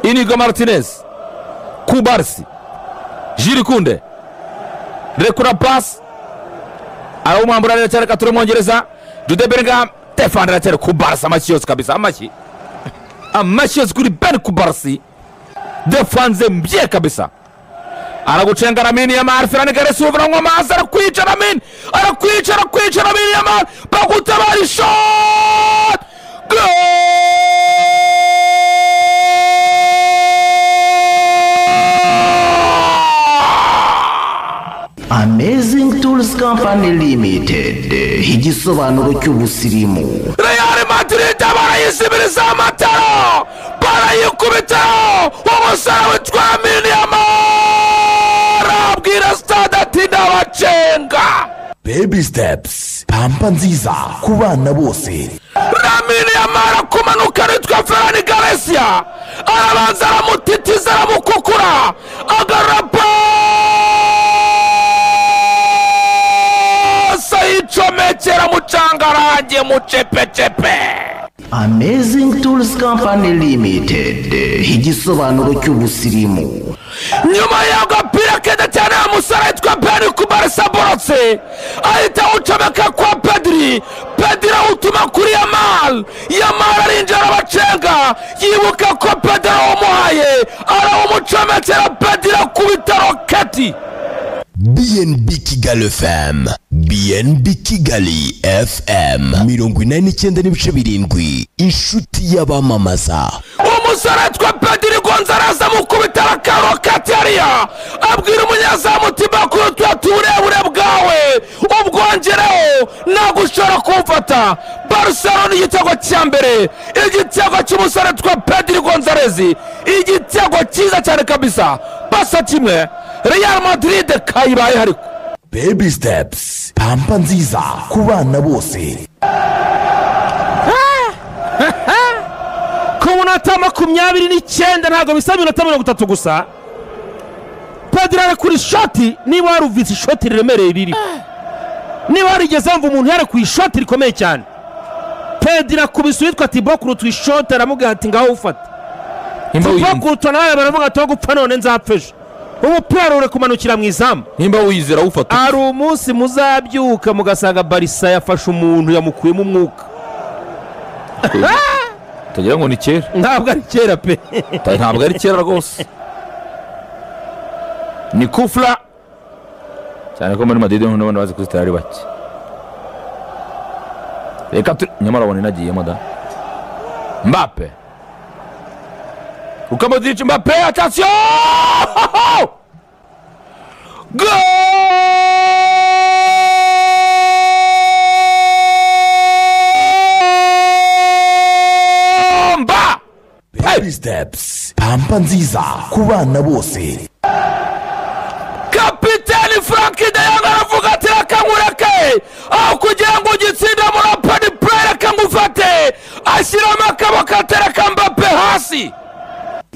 Inigo Martinez Kubarsi Jules Koundé rekura pass arawumambura neza reka turi Mwongereza Jude Bellingham defendera cyane Kubarsi amashyi kabisa amashyi kuri Ben Kubarsi defanze mbye kabisa aragucenga Lamine Yamal Ferran Garcia uvura ngo amazi arakwica Lamine Lamine Yamal bagutabara shot goal. Amazing Tools Company Limited igisobanuro cy'ubusirimu. Real Madrid barayisibiriza amataro barayikubitaho umusore witwa Lamine Yamal abwira stade ati ndabacenga. Baby steps pampa nziza ku bana bose. Lamine Yamal kumanuka nitwa Ferran Garcia arabanza aramutitiza aramukukura agarapa sayicomekera mucangarange mucepechepe. Amazing Tools Company Limited igisobanuro cy'ubusirimu. Nyuma y'agapira keza cyane umusore witwa Ben Kubarsi aborotse ahita ucomeka kwa Pedri utuma kuri Yamal arinjira abacenga yibuka ko Pedri umuhaye arawumucomekera Pedri akubita roketi. BNB Kigali FM BNB Kigali FM 89.7 inshuti y'abamamaza. Umusore twa Pedri Gonzalez amukubita roketi ariya abwira umunyazamu tibakuru turebure bwawe ubwongereho nagushora kumfata. Barcelona igitego cyambere igitego cy'umusore twa Pedri Gonzalez igitego cyiza cyane kabisa basa kimwe Real Madrid kayibaye hariko. Baby steps pampa nziza ku bana bose. Ku munota 29 ntago bisa minota 30 gusa Pedri ari kuri shoti niba waruvise shoti riremereye riri niba warigeze mva umuntu yari ku shoti rikomeye cyane Pedri akubise witwa Thibaut Courtois shoti aramuga ati ngaho ufata Thibaut Courtois nawe baravuga ati gupfa none nzapfeje umupira ure kumanukira mu izamu nimba wizera ufata ari umunsi muzabyuka mugasanga Barca yafashe umuntu yamukuyemo umwuka. Tagira ngo ni kera Ntabwo ari kera pe ntabwo ari kera rwose ni kufla cyane ko muri Madrid n'abana bazi kuzitara ari bake. Reka nyamara wone nagiyemo da Mbappe Modric Mbappe attention goal. Baby steps pampa nziza ku bana bose. Kapiteni Frank de Jong aravuga ati akamureke aho kugira ngo ugitsinde muri open play akangufate ashyiramo akaboko atereka Mbappe hasi.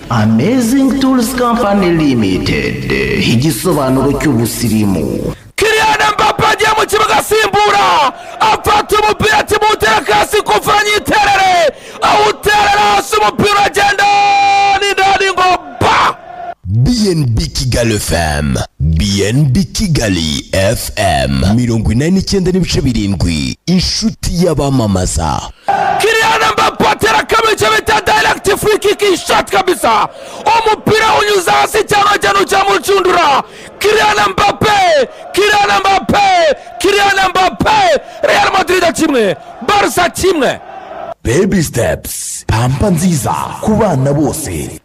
Amazing Tools Company Limited igisobanuro cy'ubusirimu. Kylian Mbappe agiye mu kibuga asimbura afata umupira ati mutereka hasi kufanya iterere awuterera hasi umupira agenda n'indani ngo ba. BNB Kigali FM BNB Kigali FM 89.7 inshuti y'abamamaza. Kylian Mbappe atereka mu bita direct free kick shot kabisa umupira unyuza hasi cyangwa cya mucundura. Kylian Mbappe Real Madrid kimwe Barca kimwe. Baby steps pampa nziza ku bana bose.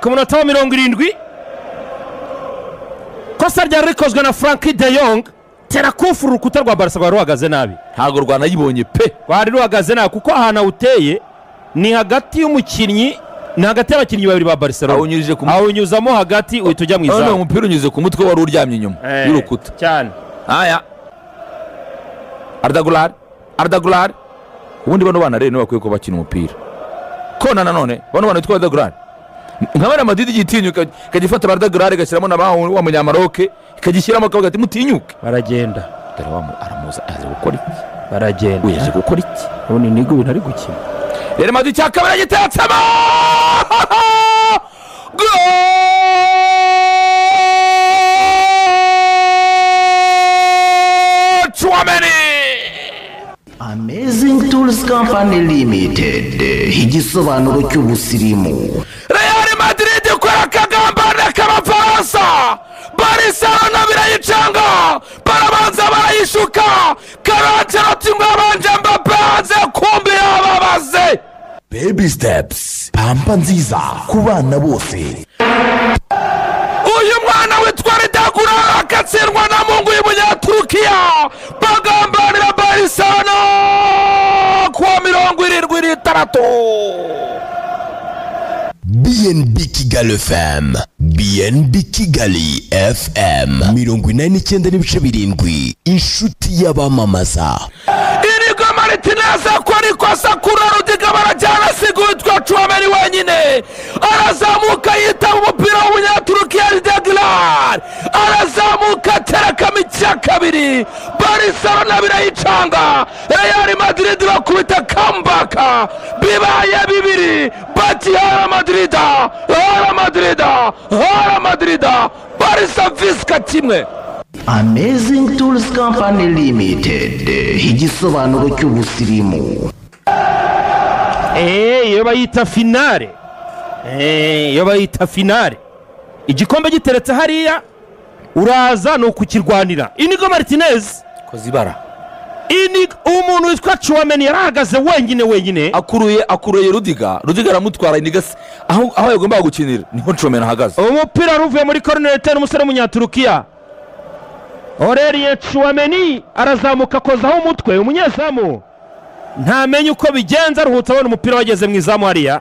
Ku munota 70 kosa ryari rikozwe na Frank de Jong tera kufuru urukuta rwa Barca rwa ruhagaze nabi. Ntago rwanayibonye pe Rwari ruhagaze nabi kuko ahantu uteye ni hagati y'umukinnyi ni hagati y'abakinnyi babiri ba Barcelona awunyuzamo hagati uhita ujya mu izamu. None umupira unyuze ku mutwe wari uryamye inyuma y'urukuta cyane. Aya Arda Güler ubundi bano bana rero bakwiye ko bakina umupira kona nanone bano bana witwa Arda Güler nkabara Madrid igitinyuka kagifata Arda Güler gashyiramo nabaho wa munyamaroke kagishyiramo akavuga ati mutinyuke baragenda dore aramuza aje gukora iki baragenda uyaje gukora iki ubundi nigo bintu ari gukina Real Madrid cya kabiri gitetsemo Tchouameni. Amazing Tools Company Limited, igisobanuro cy'ubusirimu. Real Madrid ikora kagambane k'Abafaransa, Barcelona birayicanga, barabanza barayishuka, Ancelotti mwabanje Mbappe hanze kumbi yababaze. Baby Steps, pampa nziza ku bana bose. Uyu mwana witwa Ridagura akatsindwa na Mungu y'Umunyaturukiya, bagambanira Barcelona kuwa 76. BNB Kigali FM, BNB Kigali FM 89.7, inshuti y'abamamaza. Inigo Martinez akora ikosa kuri Rudiga, barajyana sigutwa Tchouameni wenyine, arazamuka yita umupira w'Umunyaturukiya Ridaglar, arazamuka terekamo icya kabiri, Barcelona birayicanga, Real Madrid bakubita comeback, bibaye bibiri, bati Hala Madrida, Barca Visca kimwe. Amazing Tools Company Limited, igisobanuro cy'ubusirimu. Iyo bayita finale, iyo bayita finale, igikombe giteretse hariya uraza no kukirwanira. Inigo Martinez Kozibara, umuntu witwa Tchouameni yarahagaze wenyine akuruye Rudiga aramutwara Inigo aho yagomba gukinira, niho Tchouameni ahagaze. Umupira ruvuye muri corner n'umusore w'Umunyaturukiya Aurelien Tchouameni arazamuka kozaho umutwe, umunyezamu ntamenye uko bigenza, aruhutse abona umupira wageze mu izamu hariya.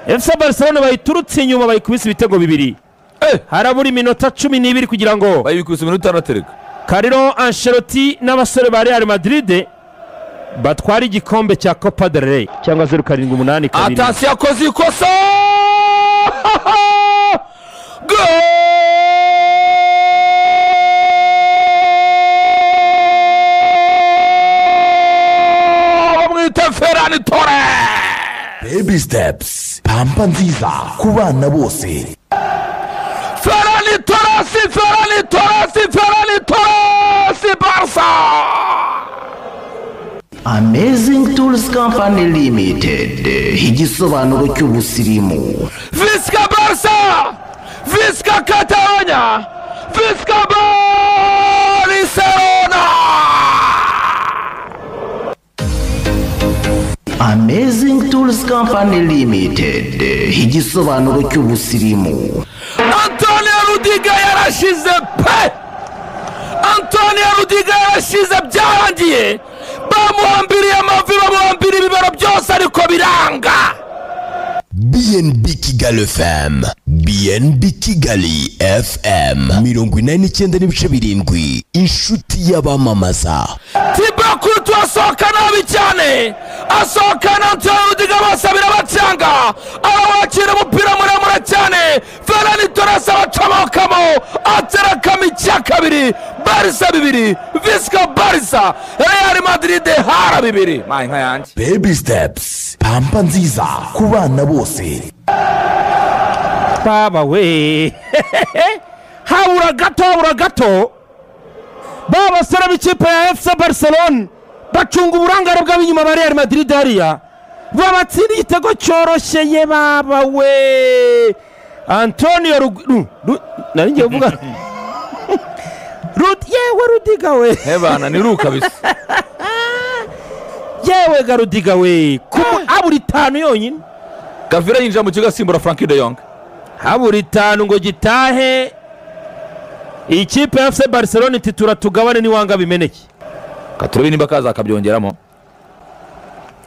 FC Barcelona bayiturutse inyuma, bayikubise ibitego bibiri. Harabura iminota 12 kugira ngo bayikubise iminota aratereka. Carlo Ancelotti n'abasore ba Real Madrid batwara igikombe cya Copa del Rey cyangwa 0-7-8 kabiri. Attention yakoze ikosa. Ferran Torres. Baby Steps, pampa nziza ku bana bose. Ferran Torres, Barca. Amazing Tools Company Limited, igisobanuro cy'ubusirimu. Visca Barca, Visca Catalonia, Visca Barcelona. Amazing Tools Company Limited, igisobanuro cy'ubusirimu. Antonio Rudiga yarashize pe, byarangiye, bamuhambiriye amavi, bamuhambiriye ibibero byose ariko biranga. BNB Kigali FM, BNB Kigali FM 89.7, inshuti y'abamamaza. Thibaut Courtois asohoka nabi cyane, asohokana Antonio Rudiga basabira bacanga, arawakira umupira muremure cyane, Ferran Torres abacamokamo, aterekamo icya kabiri, Barca 2, Visca Barca, Real Madrid Hala 2. Mainka yanjye. Baby Steps, pampa nziza ku bana bose. Baba we habura gato baba sara b'ikipe ya FC Barcelona bacunga uburangare bw'abinyuma ba Real Madrid hariya, babatsinda igitego cyoroshye baba we. Antonio nari ngiye kuvuga yewe Rudiga we Hebana ni ruka bisa. yewe Rudiga we habura 5 yonyine. Gavira yinjira mu kigo asimbura Frankie de Jong. Habura 5 ngo gitahe ikipe ya FC Barcelona iti turatugabane niwanga bimeneke. Katurebe nimba kaza akabyongeramo.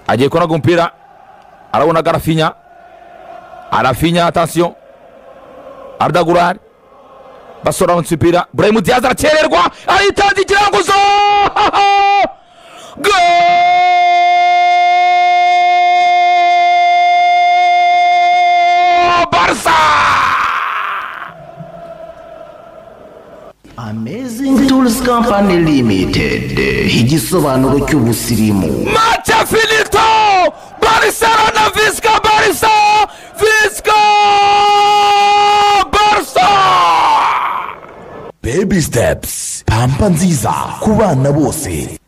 Agiye konaga umupira, arabona Arafinha, attention. Arda Güler basora umupira, Brahim Diaz aracererwa, ayitanze ikiranguzo. Barca. Amazing Tools Company Limited, igisobanuro cy'ubusirimu. Match finito, Barcelona Visca Barça Baby Steps, pampa nziza ku bana bose.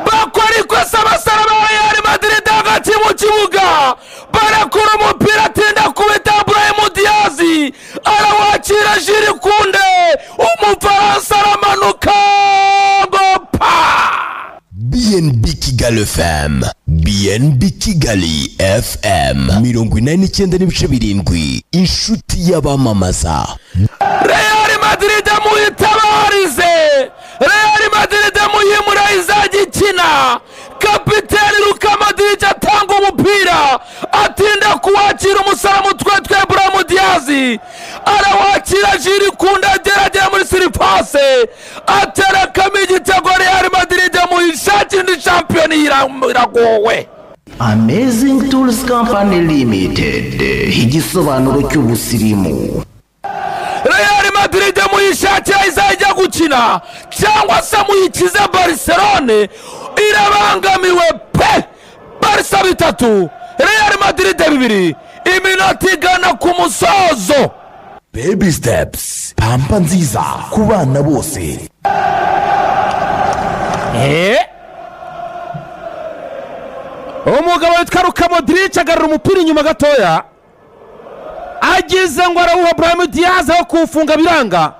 bakora ikosa abasore ba Real Madrid hagati mu kibuga barakura umupira atinda kubita Brahim Diaz arawakira Jules Koundé umufaransa aramanuka gopa. BNB Kigali FM, BNB Kigali FM 89.7 inshuti y'abamamaza. Real Madrid muyitabarize, Real Madrid muyimura izagikina. Kapiteni Luka Modric atanga umupira atinda kuwakira umusara mutwe twe Brahim Diaz arawakira Jules Koundé ageragera muri surface aterekamo igitego. Real Madrid muyishakira indi shampiyona iragowe. Amazing Tools Company Limited, igisobanuro cy'ubusirimu. Real Madrid muyishakira izajya gukina cyangwa se muyikize Barcelona irabangamiwe pe. Barca 3 Real Madrid 2 iminota igana ku musozo. Baby Steps, pampa nziza ku bana bose. umugabo witwa Luka Modric agarura umupira inyuma gatoya agize ngo arawuha Brahim Diaz aho kuwufunga biranga.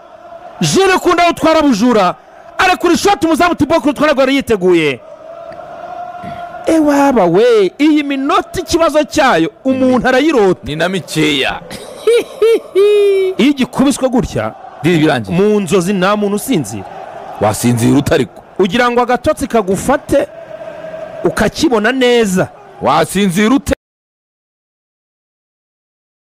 Jules Koundé awutwara bujura arekura ishoti umuzamu Thibaut Courtois ntabwo yari yiteguye. Ewaba we, iyi minota ikibazo cyayo umuntu arayirota Ni na mikeya. iyo igikubiswe gutya Birangiye. mu nzozi nta muntu usinzira. Wasinzira utariko. Ugira ngo agatotsi kagufate ukakibona neza. Wasinzira ute?